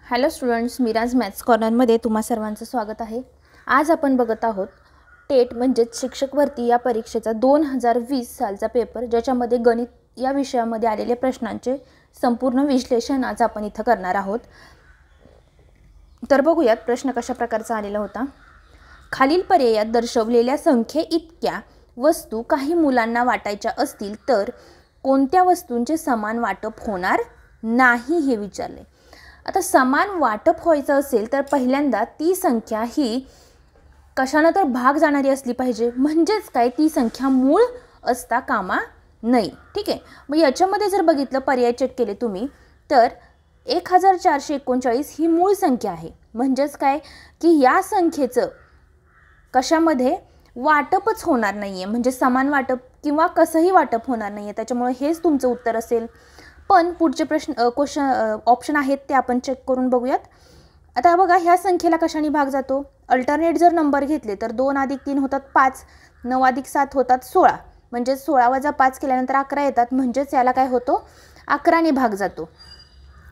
Hello students, Miraj maths कॉर्नरमध्ये तुम्हा सर्वांचं स्वागत आहे। आज आपण बघत आहोत टेट म्हणजेच शिक्षक भरती या परीक्षेचा 2020 सालचा पेपर, ज्याच्यामध्ये गणित या विषयामध्ये आलेले प्रश्नांचे संपूर्ण विश्लेषण आज आपण इथं करणार आहोत। तर बघूयात प्रश्न कशा प्रकारचा आलेला होता। खालील पर्यायात दर्शवलेल्या संख्ये इतक्या वस्तू काही मुलांना वाटायच्या असतील तर कोणत्या वस्तूंचे समान वाटप होणार नाही हे विचारले। आता समान वाटप व्हायचं असेल तर पहिल्यांदा ती संख्या ही कशाने तर भाग जाणारी असली पाहिजे, म्हणजेच काय ती संख्या मूळ असता कामा नाही। ठीक आहे, मग याच्यामध्ये जर बघितलं पर्याय चेक केले तुम्ही तर 1439 ही मूळ संख्या आहे, म्हणजेच काय की या संख्येचं कशामध्ये वाटपच होणार नाहीये, म्हणजे समान वाटप किंवा कसंही वाटप होणार नाहीये, त्याच्यामुळे हेच तुमचं उत्तर असेल। पण पुढचे क्वेश्चन ऑप्शन आहेत ते आपण चेक करून बघूयात। आता बघा ह्या संख्येला कशाने भाग जातो, अल्टरनेट जर नंबर घेतले तर 2 + 3 होतात 5, 9 + 7 होतात 16, म्हणजे 16 - 5 केल्यानंतर 11 येतात, म्हणजेच याला काय होतो 11 ने भाग जातो,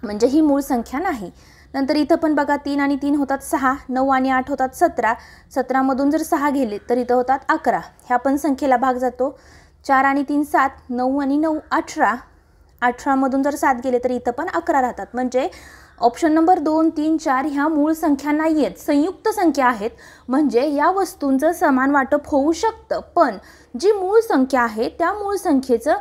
म्हणजे ही मूळ संख्या नाही। नंतर इथं पण बघा 3 आणि 3 होतात 6, 9 आणि 8 होतात 17, 17 मधून जर 6 गेले तर इथं होतात 11, ह्या पण संख्येला भाग जातो। 4 आणि 3 7, 9 आणि 9 18, 18 मधून जर 7 गेले तर इथं पण 11 राहतात, म्हणजे ऑप्शन नंबर 2, 3, 4 ह्या मूळ संख्या नाही आहेत, संयुक्त संख्या आहेत, म्हणजे या वस्तूंचं समान वाटप होऊ शकतं। पण जी मूळ संख्या आहे त्या मूळ संख्येचं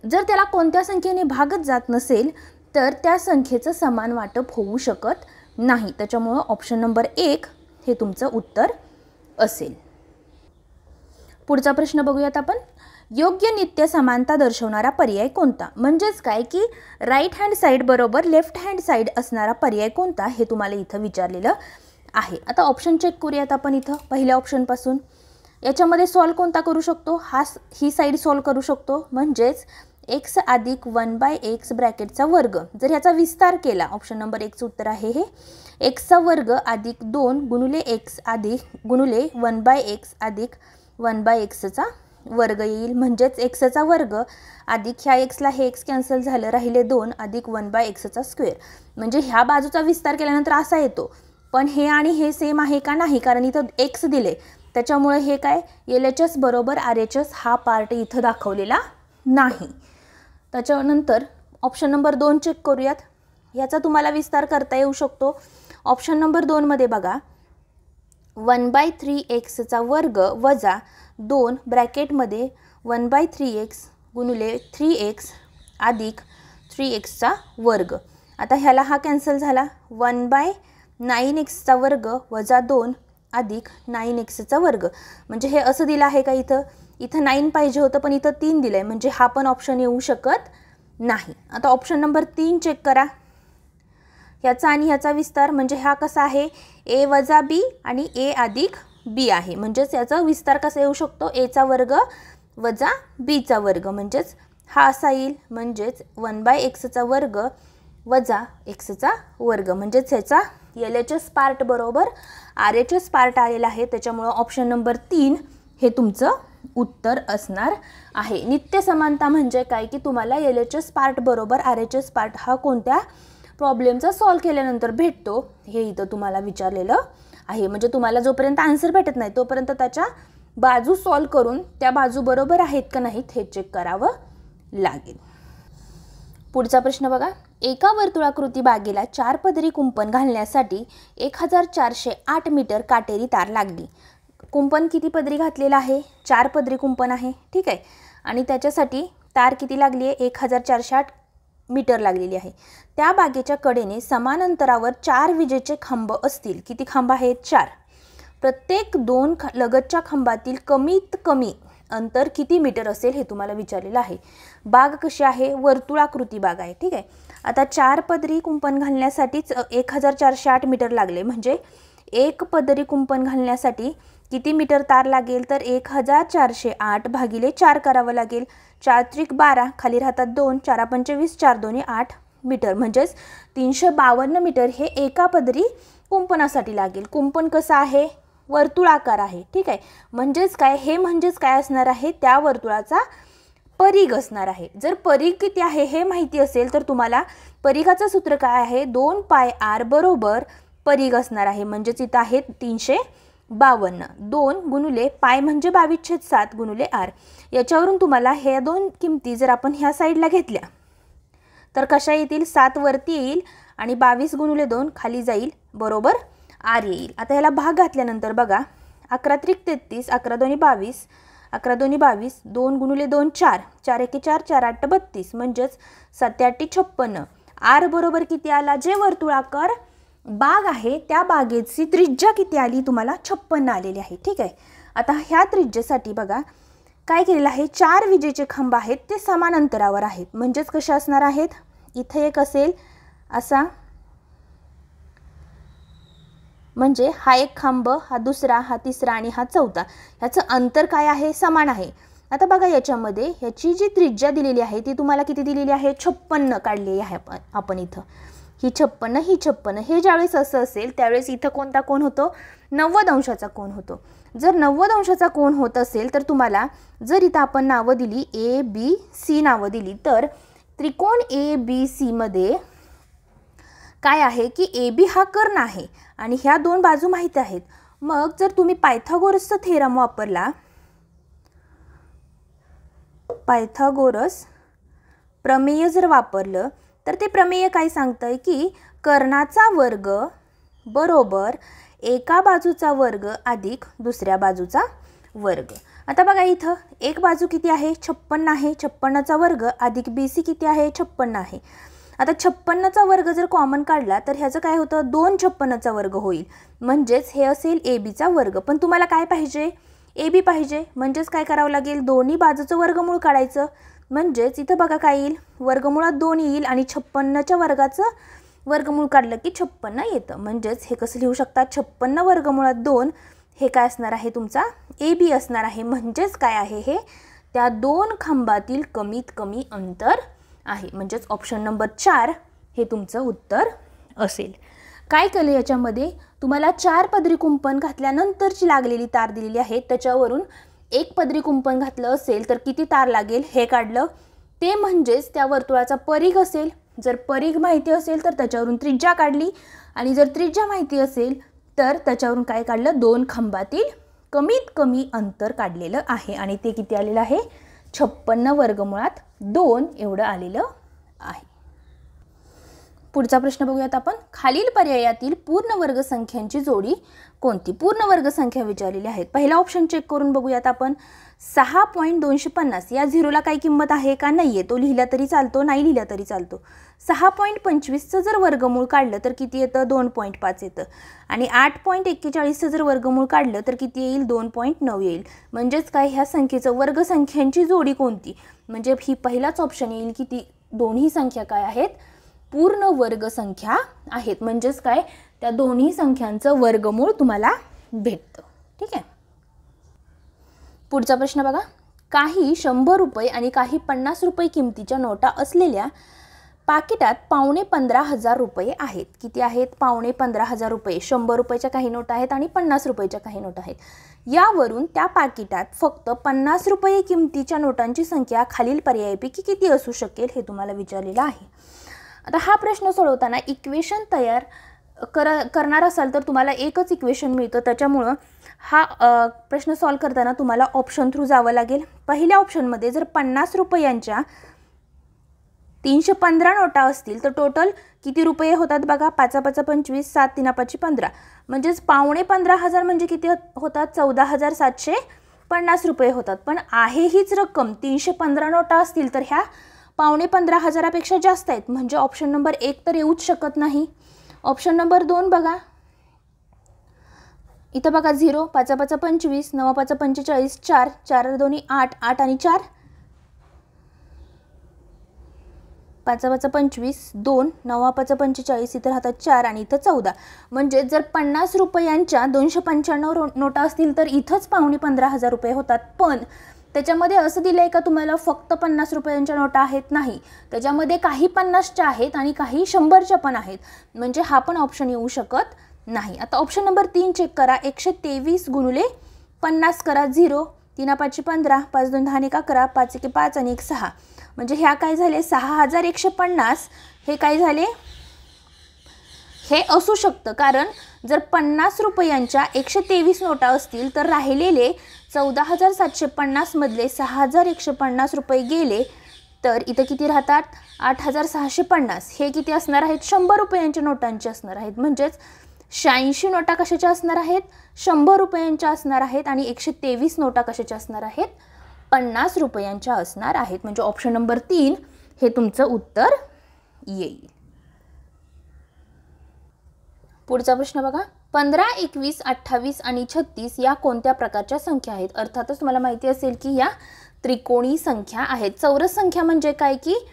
जर त्याला कोणत्या संख्येने भागच जात नसेल तर त्या संख्येचं समान वाटप होऊ शकत नाही, त्याच्यामुळे ऑप्शन नंबर 1 हे तुमचं उत्तर असेल। पुढचा प्रश्न बघूयात आपण। योग्य नित्य समानता दर्शवणारा पर्याय कोणता, म्हणजेच काय की राईट हँड साइड बरोबर लेफ्ट हँड साइड असणारा पर्याय कोणता हे तुम्हाला इथं विचारलेलं आहे। आता ऑप्शन चेक करूयात आपण इथं पहिल्या ऑप्शन पासून। याच्यामध्ये सॉल्व कोणता करू शकतो, ही साइड सॉल्व करू शकतो, म्हणजेच x + 1/x ब्रॅकेटचा वर्ग। जर याचा विस्तार केला, ऑप्शन नंबर 1 चं उत्तर आहे हे, x² + 2 × x गुणिले 1/x + 1/x वर्ग येईल, म्हणजेच x² अधिक ह्या x ला हे x कॅन्सल झालं, राहिले 2 अधिक 1/x², म्हणजे ह्या बाजूचा विस्तार केल्यानंतर असा येतो। पण हे आणि हे सेम आहे का नाही, कारण इथं x दिले, त्याच्यामुळे हे काय LHS बरोबर RHS हा पार्ट इथं दाखवलेला नाही। त्याच्यानंतर ऑप्शन नंबर 2 चेक करूयात, याचा तुम्हाला विस्तार करता येऊ शकतो। ऑप्शन नंबर 2 मध्ये बघा 1/3x² वजा 2 ब्रॅकेटमध्ये 1/3x गुणिले 3x अधिक 3x²। आता ह्याला हा कॅन्सल झाला, 1/9x² वजा 2 अधिक 9x², म्हणजे हे असं दिलं आहे का इथं 9 पाहिजे होतं पण इथं 3 दिलं आहे, म्हणजे हा पण ऑप्शन येऊ शकत नाही। आता ऑप्शन नंबर 3 चेक करा, ह्याचा आणि ह्याचा विस्तार, म्हणजे हा कसा आहे a - b आणि a अधिक b आहे, म्हणजेच याचा विस्तार कसा येऊ शकतो a² वजा b², म्हणजेच हा असा येईल, म्हणजेच 1/x² वजा x², म्हणजेच ह्याचा LHS पार्ट बरोबर RHS पार्ट आलेला आहे, त्याच्यामुळे ऑप्शन नंबर 3 हे तुमचं उत्तर असणार आहे। नित्य समानता म्हणजे काय की तुम्हाला LHS पार्ट बरोबर RHS पार्ट हा कोणत्या प्रॉब्लेमचा सॉल्व केल्यानंतर भेटतो हे इथं तुम्हाला विचारलेलं आहे, म्हणजे तुम्हाला जोपर्यंत आन्सर भेटत नाही तोपर्यंत त्याच्या बाजू सॉल्व करून त्या बाजू बरोबर आहेत का नाहीत हे चेक करावं लागेल। पुढचा प्रश्न बघा, एका वर्तुळाकृती बागेला 4 पदरी कुंपण घालण्यासाठी 1408 मीटर काटेरी तार लागली। कुंपण किती पदरी घातलेला आहे, 4 पदरी कुंपण आहे, ठीक आहे, आणि त्याच्यासाठी तार किती लागली आहे 1408 मीटर लागलेली आहे। त्या बागेच्या कडेने समान अंतरावर 4 विजेचे खांब असतील, किती खांब आहेत 4, प्रत्येक 2 लगतच्या खांबातील कमीत कमी अंतर किती मीटर असेल हे तुम्हाला विचारलेलं आहे। बाग कशी आहे, वर्तुळाकृती बाग आहे, ठीक आहे। आता 4 पदरी कुंपण घालण्यासाठीच 1408 मीटर लागले, म्हणजे 1 पदरी कुंपण घालण्यासाठी किती मीटर तार लागेल तर 1408 भागिले 4 करावं लागेल, 4 × 12 खाली राहतात 2, 4 × 25 4 × 2 8 मीटर, म्हणजेच 352 मीटर हे एका पदरी कुंपणासाठी लागेल। कुंपण कसं आहे वर्तुळाकार आहे, ठीक आहे, म्हणजेच काय हे म्हणजेच काय असणार आहे त्या वर्तुळाचा परीघ असणार आहे. जर परीघ किती आहे हे माहिती असेल तर तुम्हाला परीघाचं सूत्र काय आहे, 2πr बरोबर परीघ असणार आहे. म्हणजेच इथं आहे 352. 2 गुणुले पाय म्हणजे 22/7 गुणुले r. याच्यावरून तुम्हाला ह्या दोन किमती जर आपण ह्या साईडला घेतल्या तर कशा येतील, 7 वरती येईल आणि 22 गुणुले 2 खाली जाईल बरोबर r येईल. आता ह्याला भाग घातल्यानंतर बघा, 11 त्रिक 33, 11 दोन्ही 22, 11 दोन्ही 22, 2 गुणुले 2 4, 4 एके 4, 4 8 32, म्हणजेच 7 8 56. r बरोबर किती आला, जे वर्तुळाकार बाग आहे त्या बागेची त्रिज्या किती आली, तुम्हाला 56 आलेली आहे. ठीक आहे. आता ह्या त्रिज्येसाठी बघा काय केलेलं आहे, 4 विजेचे खांब आहेत ते समान अंतरावर आहेत. म्हणजेच कशा असणार आहेत, इथे एक असेल असा, म्हणजे हा एक खांब, हा दुसरा, हा तिसरा आणि हा चौथा. ह्याचं अंतर काय आहे, समान आहे. आता बघा याच्यामध्ये ह्याची जी त्रिज्या दिलेली आहे ती तुम्हाला किती दिलेली आहे, 56 काढलेली आहे आपण इथं. ही 56, ही 56. हे ज्यावेळेस असं असेल त्यावेळेस इथं कोणता कोण होतो, 90 अंशाचा कोण होतो. जर 90 अंशाचा कोण होत असेल तर तुम्हाला जर इथं आपण नावं दिली ABC नावं दिली तर त्रिकोण ABC मध्ये काय आहे की AB हा कर्ण आहे आणि ह्या दोन बाजू माहिती आहेत. मग जर तुम्ही पायथागोरसचा थेरम वापरला, पायथागोरस प्रमेय जर वापरलं तर ते प्रमेय काय सांगतंय की कर्णाचा वर्ग बरोबर एका बाजूचा वर्ग अधिक दुसऱ्या बाजूचा वर्ग. आता बघा इथं एक बाजू किती आहे, 56 आहे. 56चा वर्ग अधिक BC किती आहे, 56 आहे. आता 56चा वर्ग जर कॉमन काढला तर ह्याचं काय होतं, 2 56चा वर्ग होईल. म्हणजेच हे असेल ABचा वर्ग. पण तुम्हाला काय पाहिजे, AB पाहिजे. म्हणजेच काय करावं लागेल, दोन्ही बाजूचं वर्गमूळ काढायचं. म्हणजेच इथं बघा काय येईल, वर्गमुळात 2 येईल आणि 56च्या वर्गाचं वर्गमूळ काढलं की 56 येतं. म्हणजेच हे कसं लिहू शकता, 56 वर्गमुळात 2 हे काय असणार आहे, तुमचा AB असणार आहे. म्हणजेच काय आहे, हे त्या दोन खांबातील कमीत कमी अंतर आहे. म्हणजेच ऑप्शन नंबर 4 हे तुमचं उत्तर असेल. काय केलं याच्यामध्ये, तुम्हाला 4 पदरी कुंपण घातल्यानंतरची लागलेली तार दिलेली आहे. त्याच्यावरून 1 पदरी कुंपण घातलं असेल तर किती तार लागेल हे काढलं. ते म्हणजेच त्या वर्तुळाचा परीघ असेल. जर परीघ माहिती असेल तर त्याच्यावरून त्रिज्या काढली आणि जर त्रिज्या माहिती असेल तर त्याच्यावरून काय काढलं, 2 खांबातील कमीत कमी अंतर काढलेलं आहे आणि ते किती आलेलं आहे, 56 वर्गमुळात 2 एवढं आलेलं आहे. पुढचा प्रश्न बघूयात आपण. खालील पर्यायातील पूर्ण वर्ग संख्यांची जोडी कोणती. पूर्ण वर्ग संख्या विचारलेली आहेत. पहिला ऑप्शन चेक करून बघूयात आपण. 6.250 या झिरोला काही किंमत आहे का, नाहीये. तो लिहिला तरी चालतो, नाही लिहिला तरी चालतो. 6.25चं जर वर्गमूळ काढलं तर किती येतं, 2.5 येतं. आणि 8.41चं जर वर्गमूळ काढलं तर किती येईल, 2.9 येईल. म्हणजेच काय, ह्या संख्येचं वर्गसंख्यांची जोडी कोणती. म्हणजे ही पहिलाच ऑप्शन येईल की ती दोन्ही संख्या काय आहेत, पूर्ण वर्ग संख्या आहेत. म्हणजेच काय, त्या दोन्ही संख्यांचं वर्गमूळ तुम्हाला भेटतं. ठीक आहे. पुढचा प्रश्न बघा. काही 100 रुपये आणि काही 50 रुपये किमतीच्या नोटा असलेल्या पाकिटात 15,500 रुपये आहेत. किती आहेत, 15,500 रुपये. 100 रुपयाच्या काही नोटा आहेत आणि 50 रुपयाच्या काही नोटा आहेत. यावरून त्या पाकिटात फक्त 50 रुपये किमतीच्या नोटांची संख्या खालील पर्यायापैकी किती असू शकेल हे तुम्हाला विचारलेलं आहे. आता हा प्रश्न सोडवताना इक्वेशन तयार करणार असाल तर तुम्हाला एकच इक्वेशन मिळतं. त्याच्यामुळं हा प्रश्न सॉल्व करताना तुम्हाला ऑप्शन थ्रू जावं लागेल. पहिल्या ऑप्शनमध्ये जर 50 रुपयांच्या 315 नोटा असतील तर टोटल किती रुपये होतात बघा. 5 5 25, 7 3 5 15. म्हणजेच 15,500 म्हणजे किती होतात, 14,750 रुपये होतात. पण आहे हीच रक्कम 315 नोटा असतील तर ह्या 15,500पेक्षा जास्त आहेत. म्हणजे ऑप्शन नंबर 1 तर येऊच शकत नाही. ऑप्शन नंबर 2 बघा. इथं बघा 0, 5 5 25, 9 5 45, 4 4 2 8, 8 आणि 4 5 5 25, 2 9 5 45, इथं राहतात 4 आणि इथं 14. म्हणजे जर 50 रुपयांच्या 295 नोटा असतील तर इथंच 15,500 रुपये होतात. पण त्याच्यामध्ये असं दिलं आहे का तुम्हाला फक्त 50 रुपयांच्या नोटा आहेत, नाही. त्याच्यामध्ये काही 50च्या आहेत आणि काही 100च्या पण आहेत. म्हणजे हा पण ऑप्शन येऊ शकत नाही. आता ऑप्शन नंबर 3 चेक करा. 123 गुणुले 50 करा 0, 3 5 15, 5 2 10 1 11, 5 1 5 आणि 1 6. म्हणजे ह्या काय झाले 6150. हे काय झाले, हे असू शकतं, कारण जर 50 रुपयांच्या 123 नोटा असतील तर राहिलेले 14750 मधले 6150 रुपये गेले तर इथं किती राहतात 8650. हे किती असणार आहेत 100 रुपयांच्या नोटांचे असणार आहेत. म्हणजेच 86 नोटा कशाच्या असणार आहेत 100 रुपयांच्या असणार आहेत आणि 123 नोटा कशाच्या असणार आहेत 50 रुपयांच्या असणार आहेत. म्हणजे ऑप्शन नंबर 3 हे तुमचं उत्तर येईल. पुढचा प्रश्न बघा. 15, 21, 28 आणि 36 या कोणत्या प्रकारच्या संख्या आहेत. अर्थातच तुम्हाला माहिती असेल की या त्रिकोणी संख्या आहेत. चौरस संख्या म्हणजे काय की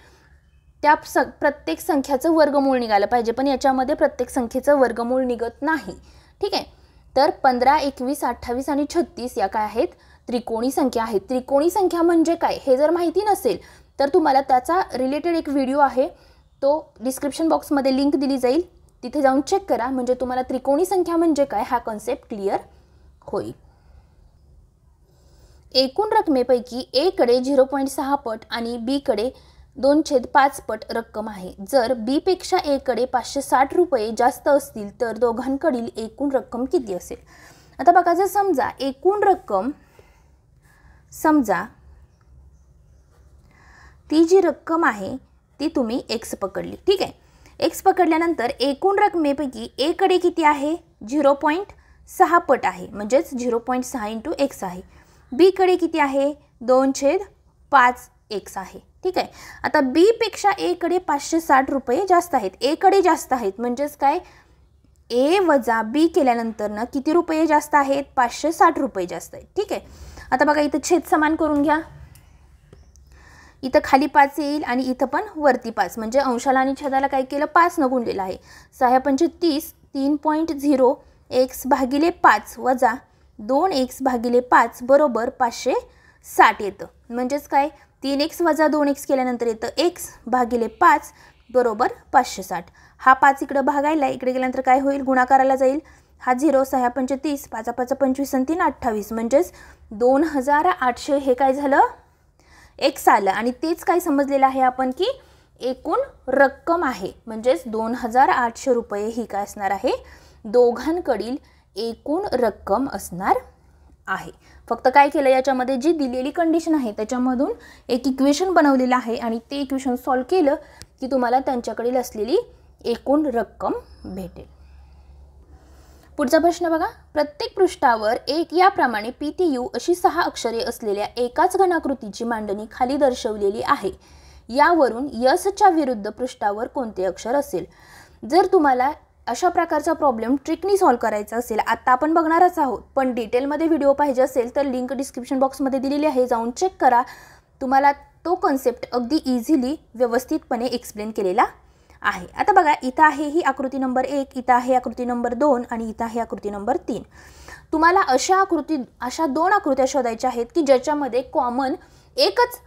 त्या प्रत्येक संख्याचं वर्गमूळ निघालं पाहिजे, पण याच्यामध्ये प्रत्येक संख्येचं वर्गमूळ निघत नाही. ठीक आहे. तर 15, 21, 28 आणि 36 या काय आहेत त्रिकोणी संख्या आहेत. त्रिकोणी संख्या म्हणजे काय हे जर माहिती नसेल तर तुम्हाला त्याचा रिलेटेड एक व्हिडिओ आहे, तो डिस्क्रिप्शन बॉक्समध्ये लिंक दिली जाईल, तिथे जाऊन चेक करा. म्हणजे तुम्हाला त्रिकोणी संख्या म्हणजे काय हा कॉन्सेप्ट क्लिअर होईल. एकूण रकमेपैकी ए कडे 0.6 पट आणि बी कडे 2/5 पट रक्कम आहे. जर बी पेक्षा ए कडे 560 रुपये जास्त असतील तर दोघांकडील एकूण रक्कम किती असेल. आता बघा, जर समजा एकूण रक्कम ती जी रक्कम आहे ती तुम्ही एक्स पकडली. ठीक आहे. एक्स पकडल्यानंतर एकूण रकमेपैकी ए कडे किती आहे 0.6 पट आहे, म्हणजेच 0.6 × एक्स आहे. बी कडे किती आहे 2/5 एक्स आहे. ठीक आहे. आता बी पेक्षा ए कडे 560 रुपये जास्त आहेत, ए कडे जास्त आहेत, म्हणजेच काय ए वजा बी केल्यानंतर ना किती रुपये जास्त आहेत 560 रुपये जास्त आहेत. ठीक आहे. आता बघा, इथं छेद समान करून घ्या. इथं खाली 5 येईल आणि इथं पण वरती 5, म्हणजे अंशाला आणि छेदाला काय केलं 5 न गुणलेलं आहे. 6 पंचे 30, 3.0 एक्स भागिले 5 वजा 2x भागिले 5 बरोबर 560 येतं. म्हणजेच काय 3x वजा 2x केल्यानंतर येतं x भागिले 5 बरोबर 560. हा 5 इकडं भागायला, इकडे गेल्यानंतर काय होईल गुणाकाराला जाईल. हा 0, 6 पंचे 30, 5 5 25 आणि 3 28, म्हणजेच 2800 हे काय झालं एक्स आलं. आणि तेच काय समजलेलं आहे आपण की एकूण रक्कम आहे, म्हणजेच 2800 रुपये ही काय असणार आहे दोघांकडील एकूण रक्कम असणार आहे. फक्त काय केलं याच्यामध्ये जी दिलेली कंडिशन आहे त्याच्यामधून एक इक्वेशन बनवलेलं आहे आणि ते इक्वेशन सॉल्व केलं की तुम्हाला त्यांच्याकडील असलेली एकूण रक्कम भेटेल. पुढचा प्रश्न बघा. प्रत्येक पृष्ठावर एक याप्रमाणे PTU अशी 6 अक्षरे असलेल्या एकाच घनाकृतीची मांडणी खाली दर्शवलेली आहे. यावरून यसच्या विरुद्ध पृष्ठावर कोणते अक्षर असेल. जर तुम्हाला अशा प्रकारचा प्रॉब्लेम ट्रिकनी सॉल्व करायचा असेल, आता आपण बघणारच आहोत, पण डिटेलमध्ये व्हिडिओ पाहिजे असेल तर लिंक डिस्क्रिप्शन बॉक्समध्ये दिलेली आहे, जाऊन चेक करा. तुम्हाला तो कॉन्सेप्ट अगदी इझिली व्यवस्थितपणे एक्सप्लेन केलेला आहे. आता बघा, इथं आहे ही आकृती नंबर 1, इथं आहे आकृती नंबर 2 आणि इथं आहे आकृती नंबर 3. तुम्हाला अशा 2 आकृत्या शोधायच्या आहेत की ज्याच्यामध्ये कॉमन एकच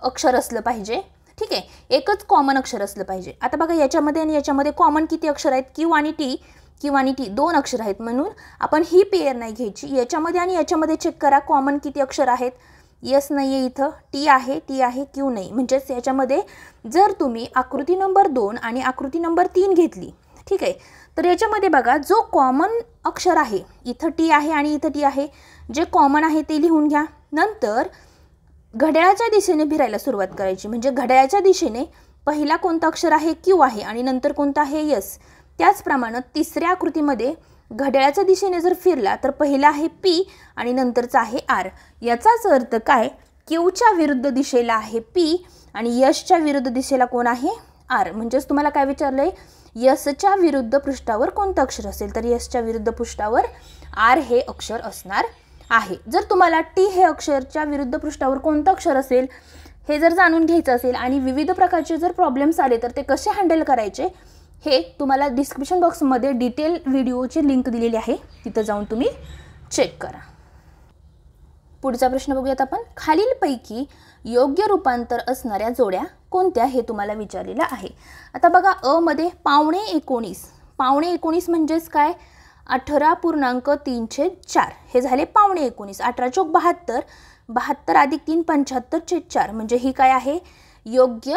अक्षर असलं पाहिजे. ठीक आहे, एकच कॉमन अक्षर असलं पाहिजे. आता बघा, याच्यामध्ये आणि याच्यामध्ये कॉमन किती अक्षर आहेत Q आणि T 2 अक्षर आहेत, म्हणून आपण ही पेअर नाही घ्यायची. याच्यामध्ये आणि याच्यामध्ये चेक करा कॉमन किती अक्षर आहेत. यस नाही आहे, इथं टी आहे Q नाही. म्हणजेच याच्यामध्ये जर तुम्ही आकृती नंबर 2 आणि आकृती नंबर 3 घेतली, ठीक आहे, तर याच्यामध्ये बघा जो कॉमन अक्षर आहे इथं टी आहे आणि इथं टी आहे, जे कॉमन आहे ते लिहून घ्या. नंतर घड्याळाच्या दिशेने फिरायला सुरुवात करायची. म्हणजे घड्याळाच्या दिशेने पहिला कोणता अक्षर आहे Q आहे आणि नंतर कोणता आहे यस. त्याचप्रमाणे तिसऱ्या आकृतीमध्ये घड्याळाच्या दिशेने जर फिरला तर पहिला आहे P आणि नंतरचा आहे R. याचाच अर्थ काय, Qच्या विरुद्ध दिशेला आहे P आणि यशच्या विरुद्ध दिशेला कोण आहे R. म्हणजेच तुम्हाला काय विचारलंय, यशच्या विरुद्ध पृष्ठावर कोणतं अक्षर असेल, तर यशच्या विरुद्ध पृष्ठावर R हे अक्षर असणार आहे. जर तुम्हाला टी हे अक्षरच्या विरुद्ध पृष्ठावर कोणतं अक्षर असेल हे जर जाणून घ्यायचं असेल आणि विविध प्रकारचे जर प्रॉब्लेम्स आले तर ते कसे हँडल करायचे हे तुम्हाला डिस्क्रिप्शन बॉक्समध्ये डिटेल व्हिडिओची लिंक दिलेली आहे, तिथं जाऊन तुम्ही चेक करा. पुढचा प्रश्न बघूयात आपण. खालीलपैकी योग्य रूपांतर असणाऱ्या जोड्या कोणत्या हे तुम्हाला विचारलेलं आहे. आता बघा, अ मध्ये 19:15 म्हणजेच काय 18.3/4 हे झाले 19.5. 18 चौक 72, 72 अधिक 3 75/4 म्हणजे ही काय आहे, योग्य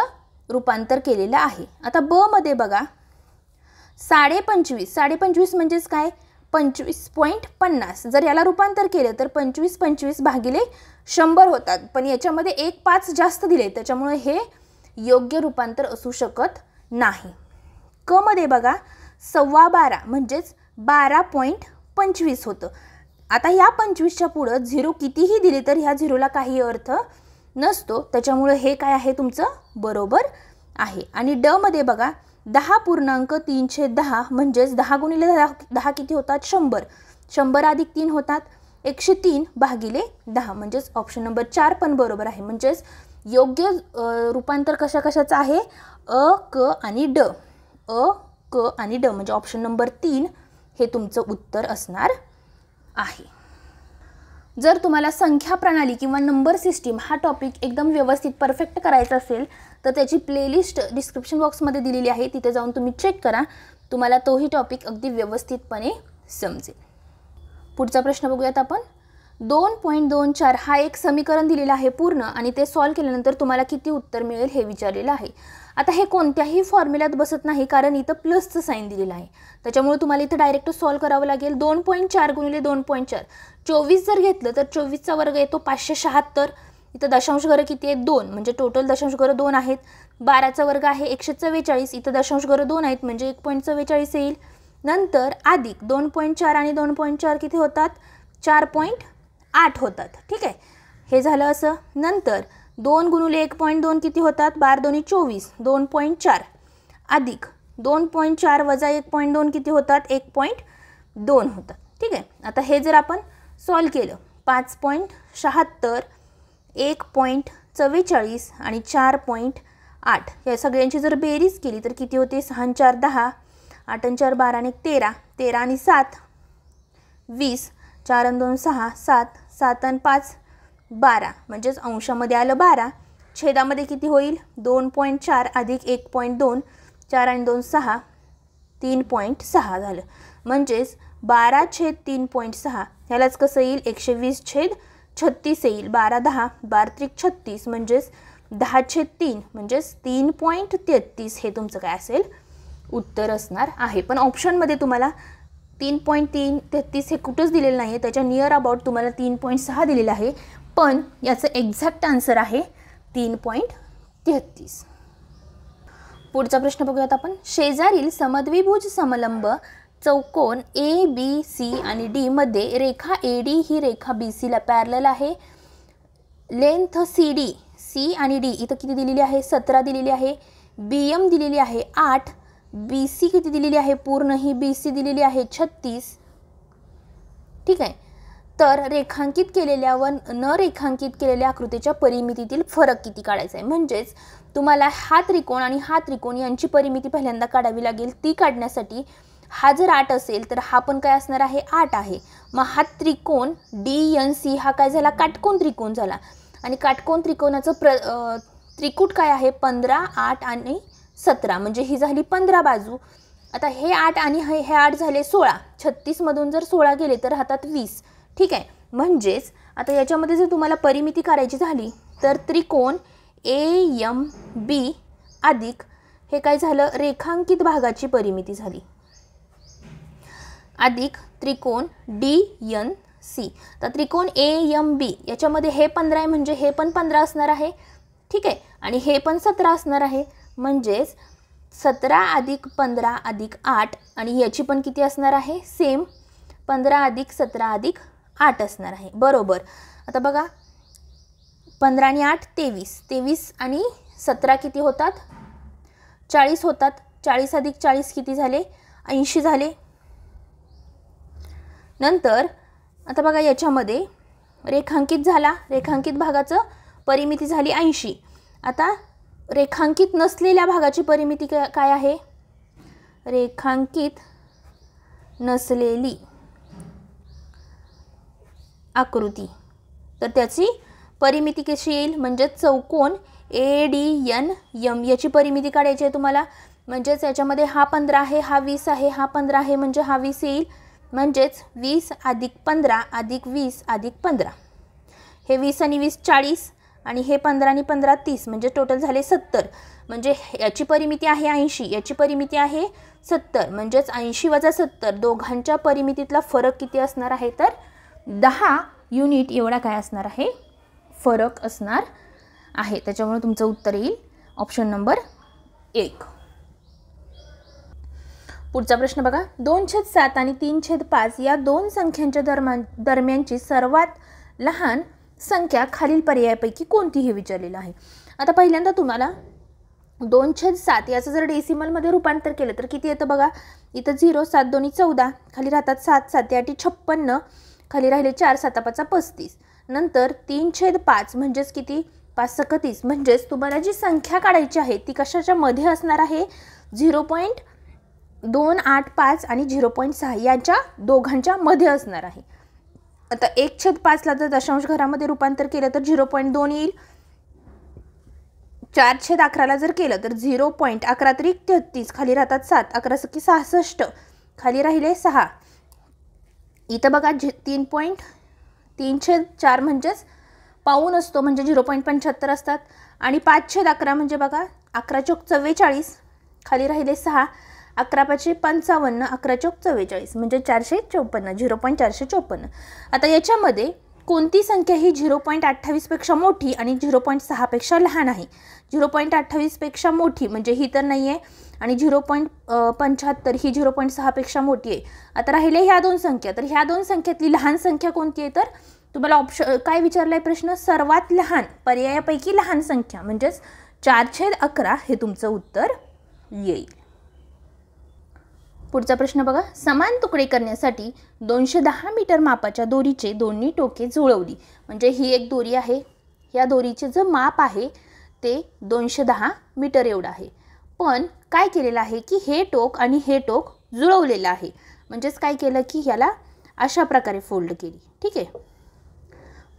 रूपांतर केलेलं आहे. आता ब मध्ये बघा 25.5, 25.5 म्हणजेच काय, 25.50. जर याला रूपांतर केलं तर 25 भागिले 100 होतात, पण याच्यामध्ये 1 5 जास्त दिले त्याच्यामुळे हे योग्य रूपांतर असू शकत नाही. क मध्ये बघा 12.15 म्हणजेच 12.25 होतं. आता या 25च्या पुढं 0 कितीही दिले तर ह्या 0ला काही अर्थ नसतो, त्याच्यामुळे हे काय आहे तुमचं बरोबर आहे. आणि ड मध्ये बघा 10.310 म्हणजेच 10 गुणिले 10 किती होतात, 100. 100 अधिक 3 होतात 103 भागिले 10 म्हणजेच ऑप्शन नंबर 4 पण बरोबर आहे. म्हणजेच योग्य रूपांतर कशाचं आहे, अ, क आणि ड. अ, क आणि ड म्हणजे ऑप्शन नंबर 3 हे तुमचं उत्तर असणार आहे. जर तुम्हाला संख्या प्रणाली किंवा नंबर सिस्टीम हा टॉपिक एकदम व्यवस्थित परफेक्ट करायचा असेल तर त्याची प्लेलिस्ट डिस्क्रिप्शन बॉक्समध्ये दिलेली आहे, तिथे जाऊन तुम्ही चेक करा, तुम्हाला तोही टॉपिक अगदी व्यवस्थितपणे समजेल. पुढचा प्रश्न बघूयात आपण. 2.24 हा एक समीकरण दिलेलं आहे पूर्ण आणि ते सॉल्व केल्यानंतर तुम्हाला किती उत्तर मिळेल हे विचारलेलं आहे. आता हे कोणत्याही फॉर्म्युल्यात बसत नाही कारण इथं प्लसचं साईन दिलेलं आहे, त्याच्यामुळे तुम्हाला इथं डायरेक्ट सॉल्व करावं लागेल. 2.4 गुणिले 2.4 24 जर घेतलं तर 24चा वर्ग येतो 576. इथं दशांश घरं किती आहेत, 2 म्हणजे टोटल दशांश घरं 2 आहेत. 12चा वर्ग आहे 144, इथं दशांश घरं 2 आहेत म्हणजे 1.44 येईल. नंतर अधिक 2.4 आणि 2.4 किती होतात, 4.8 होतात. ठीक आहे, हे झालं असं. नंतर 2 गुणिले 1.2 किती होतात, 12 2 24, 2.4 अधिक 2.4 वजा 1.2 किती होतात, 1.2 होतात. ठीक आहे, आता हे जर आपण सॉल्व केलं 5.76, 1.44 आणि 4.8 या सगळ्यांची जर बेरीज केली तर किती होते, 6 आणि 4 10, 8 आणि 4 12 आणि 13, 13 आणि 7 20, 4 आणि 2 6, 7, 7 आणि 5 12 म्हणजेच अंशामध्ये आलं 12. छेदामध्ये किती होईल, 2.4 अधिक 1.2, 4 आणि 2 6, 3.6 झालं. म्हणजेच 12/3.6 ह्यालाच कसं येईल, 120/36 येईल. 12 10, 12 त्रिक 36 म्हणजेच 10/3 म्हणजेच 3.33 हे तुमचं काय असेल उत्तर असणार आहे. पण ऑप्शनमध्ये तुम्हाला 3.33 हे कुठंच दिलेलं नाही आहे, त्याच्या नियर अबाउट तुम्हाला 3.6 दिलेलं आहे, पण याचं एक्झॅक्ट आन्सर आहे 3.33. पुढचा प्रश्न बघूयात आपण. शेजारील समद्विभुज समलंब चौकोन ए बी सी आणि डी मध्ये रेखा ए डी ही रेखा बी सीला पॅरलल आहे. लेंथ सी डी, सी आणि डी इथं किती दिलेली आहे, 17 दिलेली आहे. बी एम दिलेली आहे 8, बी सी किती दिलेली आहे, पूर्ण ही बी सी दिलेली आहे 36. ठीक आहे, तर रेखांकित केलेल्या व न रेखांकित केलेल्या आकृतीच्या परिमितीतील फरक किती काढायचा आहे. म्हणजेच तुम्हाला हा त्रिकोण आणि हा त्रिकोण यांची परिमिती पहिल्यांदा काढावी लागेल. ती काढण्यासाठी हा जर 8 असेल तर हा पण काय असणार आहे, 8 आहे. मग हा त्रिकोण डी एन सी हा काय झाला, काटकोन त्रिकोण झाला. आणि काटकोन त्रिकोणाचं त्रिकूट काय आहे, 15, 8 आणि 17 म्हणजे ही झाली 15 बाजू. आता हे 8 आणि हे 8 झाले 16. 36 मधून जर 16 गेले तर हातात 20. ठीक आहे, म्हणजेच आता याच्यामध्ये जर तुम्हाला परिमिती करायची झाली तर त्रिकोण ए एम बी अधिक हे काय झालं, रेखांकित भागाची परिमिती झाली, अधिक त्रिकोण डी एन सी. तर त्रिकोण ए एम बी याच्यामध्ये हे 15 आहे म्हणजे हे पण 15 असणार आहे. ठीक आहे, आणि हे पण 17 असणार आहे. म्हणजेच 17 अधिक 15 अधिक 8 आणि याची पण किती असणार आहे, सेम 15 अधिक 17 अधिक 8 असणार आहे. बरोबर. आता बघा 15 आणि 8 23, 23 आणि 17 किती होतात, 40 होतात. 40 अधिक 40 किती झाले, 80 झाले. नंतर आता बघा याच्यामध्ये रेखांकित झाला, रेखांकित भागाचं परिमिती झाली 80. आता रेखांकित नसलेल्या भागाची परिमिती काय आहे, रेखांकित नसलेली आकृती, तर त्याची परिमिती कशी येईल, म्हणजे चौकोन ए डी एन एम याची परिमिती काढायची आहे तुम्हाला. म्हणजेच याच्यामध्ये हा 15 आहे, हा 20 आहे, हा 15 आहे म्हणजे हा 20 येईल. म्हणजेच 20 अधिक 15 अधिक 20 अधिक 15. हे 20 आणि 20 40 आणि हे 15 आणि 15 30 म्हणजे टोटल झाले 70. म्हणजे याची परिमिती आहे 80, याची परिमिती आहे 70. म्हणजेच 80 वजा 70 दोघांच्या परिमितीतला फरक किती असणार आहे तर 10 युनिट एवढा काय असणार आहे फरक असणार आहे. त्याच्यामुळे तुमचं उत्तर येईल ऑप्शन नंबर 1. पुढचा प्रश्न बघा. 2/7 आणि 3/5 या दोन संख्यांच्या दरम्यानची सर्वात लहान संख्या खालील पर्यायापैकी कोणती हे विचारलेलं आहे. आता पहिल्यांदा तुम्हाला 2/7 याचं जर डेसिमलमध्ये रूपांतर केलं तर किती येतं बघा. इथं 0 7 2 14 खाली राहतात 7 7 8 56 खाली राहिले 4 7 5 35. नंतर 3/5 म्हणजेच किती 5 6 30. म्हणजेच तुम्हाला जी संख्या काढायची आहे ती कशाच्या मध्ये असणार आहे 0.285 आणि 0.6 यांच्या दोघांच्या मध्ये असणार आहे. आता 1/5 जर दशांश घरामध्ये रूपांतर केलं तर 0.2 येईल. 4/11 जर केलं तर 0.11 तरी 33 खाली राहतात 7 11 सकी 66 खाली राहिले 6. इथं बघा 3.4 म्हणजेच पाऊण असतो म्हणजे 0.75 असतात. आणि 5/11 म्हणजे बघा 11 चौक 44 खाली राहिले 6 11 5 55 11 चौक 44 म्हणजे 454 0.454. आता याच्यामध्ये कोणती संख्या ही 0.28 पेक्षा मोठी आणि 0.6 पेक्षा लहान आहे. 0.28 पेक्षा मोठी म्हणजे ही तर नाही आहे आणि 0.75 ही 0.6 पेक्षा मोठी आहे. आता राहिले ह्या दोन संख्या. तर ह्या दोन संख्यातली लहान संख्या कोणती आहे तर तुम्हाला ऑप्शन काय विचारलाय प्रश्न सर्वात लहान पर्यायापैकी लहान संख्या म्हणजेच 4/11 हे तुमचं उत्तर येईल. पुढचा प्रश्न बघा. समान तुकडे करण्यासाठी 210 मीटर मापाच्या दोरीचे दोन्ही टोके जुळवली. म्हणजे ही एक दोरी आहे. या दोरीचे जे माप आहे ते 210 मीटर एवढं आहे. पण काय केलेलं आहे की हे टोक आणि हे टोक जुळवलेलं आहे. म्हणजेच काय केलं की याला अशा प्रकारे फोल्ड केली. ठीक आहे.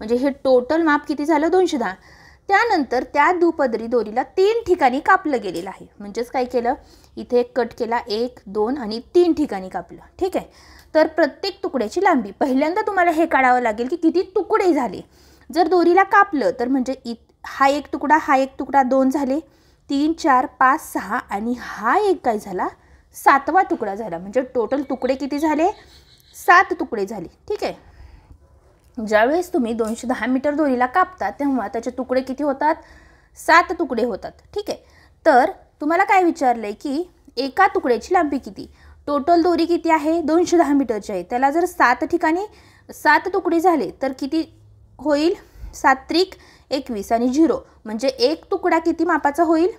म्हणजे हे टोटल माप किती झालं 210. त्यानंतर त्या दुपदरी दोरीला 3 ठिकाणी कापलं गेलेलं आहे. म्हणजेच काय केलं इथे एक कट केला 1 2 आणि 3 ठिकाणी कापलं. ठीक आहे. तर प्रत्येक तुकड्याची लांबी पहिल्यांदा तुम्हाला हे काढावं लागेल की किती तुकडे झाले. जर दोरीला कापलं तर म्हणजे हा एक तुकडा 2 झाले 3 4 5 6 आणि हा एक काय झाला 7वा तुकडा झाला. म्हणजे टोटल तुकडे किती झाले 7 तुकडे झाले. ठीक आहे. ज्यावेळेस तुम्ही 210 मीटर दोरीला कापता तेव्हा त्याचे तुकडे किती होतात 7 तुकडे होतात. ठीक आहे. तर तुम्हाला काय विचारलंय की एका तुकड्याची लांबी किती. टोटल दोरी किती आहे 210 मीटरची आहे. त्याला जर 7 ठिकाणी 7 तुकडे झाले तर किती होईल 7 त्रिक 21 आणि 0 म्हणजे एक तुकडा किती मापाचा होईल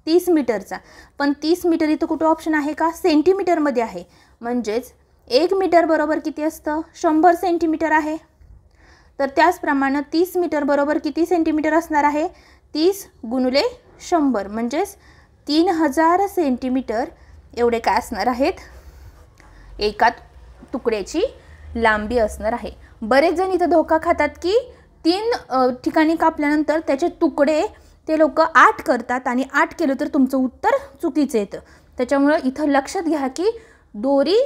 30 मीटरचा. पण 30 मीटर इथं कुठं ऑप्शन आहे का सेंटीमीटरमध्ये आहे. म्हणजेच 1 मीटर बरोबर किती असतं 100 सेंटीमीटर आहे. तर त्याचप्रमाणे 30 मीटर बरोबर किती सेंटीमीटर असणार आहे 30 गुणिले 100 म्हणजेच 3000 सेंटीमीटर एवढे काय असणार आहेत एका तुकड्याची लांबी असणार आहे. बरेच जण इथं धोका खातात की 3 ठिकाणी कापल्यानंतर त्याचे तुकडे ते लोक 8 करतात आणि 8 केलं तर तुमचं उत्तर चुकीचं येतं. त्याच्यामुळे इथं लक्षात घ्या की दोरी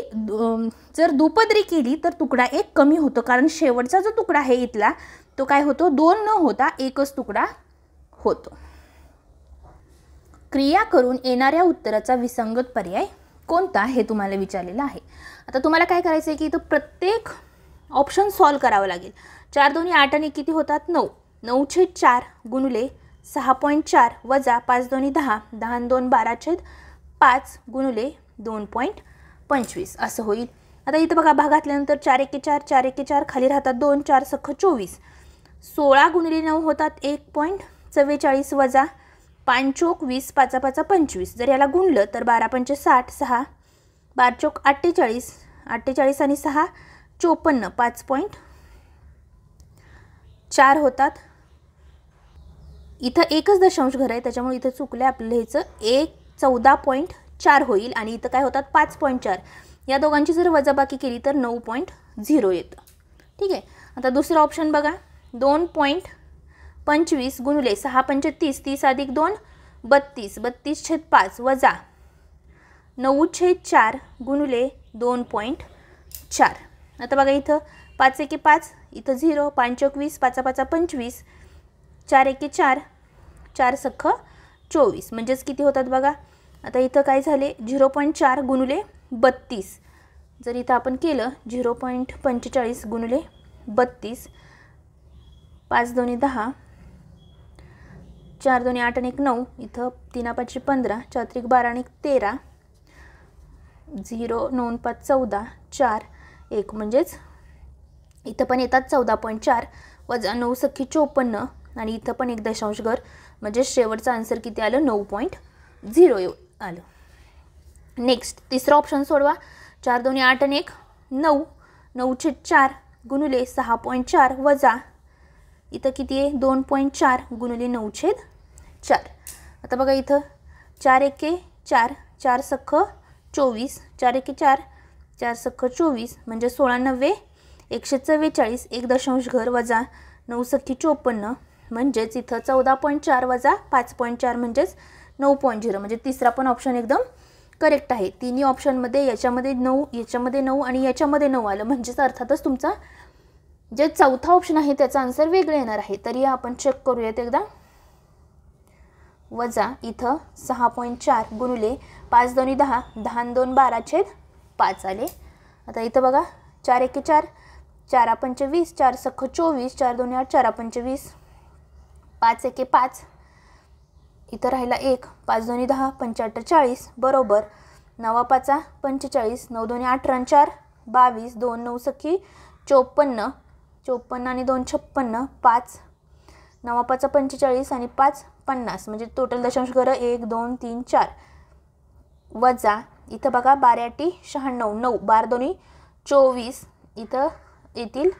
जर दुपदरी केली तर तुकडा 1 कमी होतो. कारण शेवटचा जो तुकडा आहे इथला तो काय होतो 2 न होता 1च तुकडा होतो. क्रिया करून येणाऱ्या उत्तराचा विसंगत पर्याय कोणता हे तुम्हाला विचारलेलं आहे. आता तुम्हाला काय करायचं आहे की इथं प्रत्येक ऑप्शन सॉल्व करावं लागेल. 4 2 8 आणि किती होतात 9 9/4 गुणिले 6.4 वजा 5 2 10 10 2 12/5 गुणिले 2.25 असं होईल. आता इथं बघा भागातल्यानंतर 4 1 4 4 1 4 खाली राहतात 2 4 सख 24 16 गुणिले 9 होतात 1.44 वजा 5 चोक 20 5 5 25. जर याला गुणलं तर 12 5 60 6 12 चोक 48 48 आणि 6 54 5.4 होतात. इथं एकच दशांश घर आहे त्याच्यामुळे इथं चुकलं आपलं ह्याचं 14.4 होईल आणि इथं काय होतात 5.4. या दोघांची जर वजाबाकी केली तर 9.0 येतं. ठीक आहे. आता दुसरा ऑप्शन बघा 2.25 गुणिले 6 5 30 30 अधिक 2 32 32/5 वजा 9/4 गुणिले 2.25 4. आता बघा इथं 5 एके 5, इथं 0, 5 चौक 20, 5 5 25, 4 एके 4, 4 सख्ख 24 म्हणजेच किती होतात बघा. आता इथं काय झाले 0.4 गुणुले 32. जर इथं आपण केलं 0.45 गुणुले 32, 5 दोन्ही 10, 4 दोन्ही 8 आणि 1 9, इथं 3 5 15, 4 3 12 आणि 13, 0 9 5 14, 4 1 म्हणजेच इथं पण येतात 14.4 वजा 9 सख्खी 54 आणि इथं पण 1 दशांश घर म्हणजे शेवटचा आन्सर किती आलं 9.0 आलं. नेक्स्ट तिसरा ऑप्शन सोडवा. 4 दोन्ही 8 आणि 1 9, 9/4 गुणुले 6.4 वजा इथं किती आहे 2.4 गुणुले 9/4. आता बघा इथं 4 एके 4, 4 सख्ख 24, 4 एके 4, 4 सख्ख 24 म्हणजे 16 9 144, 1 दशांश घर वजा 9 सख्खी 54 म्हणजेच इथं 14.4 वजा 5.4 म्हणजेच 9.0 म्हणजे तिसरा पण ऑप्शन एकदम करेक्ट आहे. तिन्ही ऑप्शनमध्ये याच्यामध्ये 9, याच्यामध्ये 9 आणि याच्यामध्ये 9 आलं म्हणजेच अर्थातच तुमचा जे चौथा ऑप्शन आहे त्याचा आन्सर वेगळं येणार आहे. तरी आपण चेक करूयात एकदा. वजा इथं 6.4 गुणुले 5 दोन्ही 10, 10 2 12/5 आले. आता इथं बघा 4 एके 4, 4 5 20, 4 सख्ख 24, 4 दोन्ही 8, 4 5 20, 5 एके 5, इथं राहिला 1, 5 दोन्ही 10, 5 8 40 बरोबर 9 5 45, 9 दोन्ही 18 आणि 4 22, 2 9 सख्खी 54, 54 आणि 2 56, 5 9 5 45 आणि 5 50 म्हणजे टोटल दशांश घर 1 2 3 4 वजा इथं बघा 12 8 96, 9 12 दोन्ही 24, इथं येतील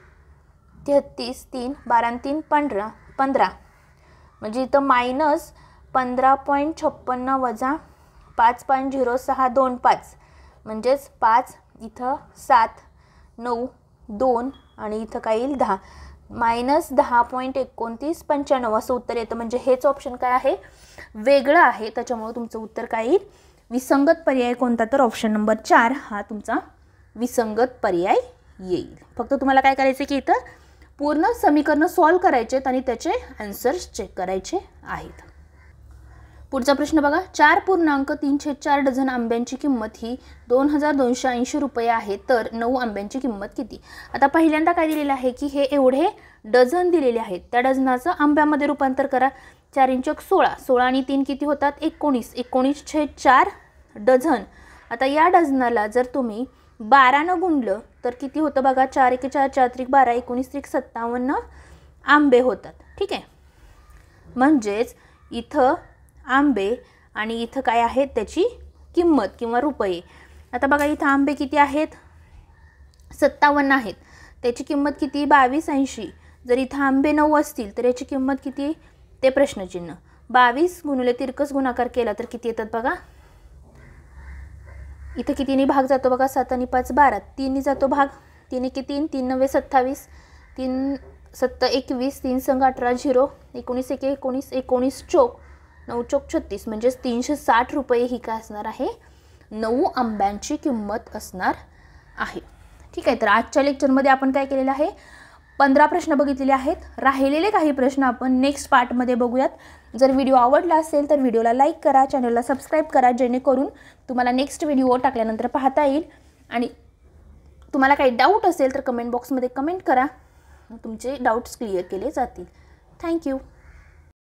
33, 3 12 आणि 3 15 म्हणजे इथं मायनस 15.56 वजा 5.0625 म्हणजेच 5 इथं 7 9 2 आणि इथं काय येईल 10 मायनस 10.2995 असं उत्तर येतं. म्हणजे हेच ऑप्शन काय आहे वेगळं आहे. त्याच्यामुळे तुमचं उत्तर काय येईल विसंगत पर्याय कोणता तर ऑप्शन नंबर 4 हा तुमचा विसंगत पर्याय येईल. फक्त तुम्हाला काय करायचं की इथं पूर्ण समीकरण सॉल्व करायचे आहेत आणि त्याचे आन्सर्स चेक करायचे आहेत. पुढचा प्रश्न बघा. 4.34 डझन आंब्यांची किंमत ही 2280 रुपये आहे तर 9 आंब्यांची किंमत किती. आता पहिल्यांदा काय दिलेलं आहे की हे एवढे डझन दिलेले आहेत त्या डझनाचं आंब्यामध्ये रूपांतर करा. 4 इंच 16, 16 आणि 3 किती होतात 19, 19/4 डझन. आता या डझनाला जर तुम्ही 12 गुणलं तर किती होतं बघा 4 एके 4, 4 त्रिक 12, 19 त्रिक 57 आंबे होतात. ठीक आहे. म्हणजेच इथं आंबे आणि इथं काय आहेत त्याची किंमत किंवा रुपये. आता बघा इथं आंबे किती आहेत 57 आहेत त्याची किंमत किती 2280. जर इथं आंबे 9 असतील तर याची किंमत किती ते प्रश्नचिन्ह. 22 गुणुले तिरकस गुणाकार केला तर किती येतात बघा. इथं कितीने भाग जातो बघा 7 आणि 5 12, 3 जातो भाग 3 एके 3, 3 9 27, 3 7 21, 3 संग 18 0, 19 एके 19, 19 चौक 9 चौक 36 म्हणजेच 360 रुपये ही काय असणार आहे 9 आंब्यांची किंमत असणार आहे. ठीक आहे. तर आजच्या लेक्चरमध्ये आपण काय केलेलं आहे 15 प्रश्न बघितलेले आहेत. राहिलेले काही प्रश्न आपण नेक्स्ट पार्टमध्ये बघूयात. जर व्हिडिओ आवडला असेल तर व्हिडिओला लाईक करा, चॅनलला सबस्क्राईब करा जेणेकरून तुम्हाला नेक्स्ट व्हिडिओ टाकल्यानंतर पाहता येईल. आणि तुम्हाला काही डाऊट असेल तर कमेंट बॉक्समध्ये कमेंट करा, तुमचे डाऊट्स क्लिअर केले जातील. थँक्यू.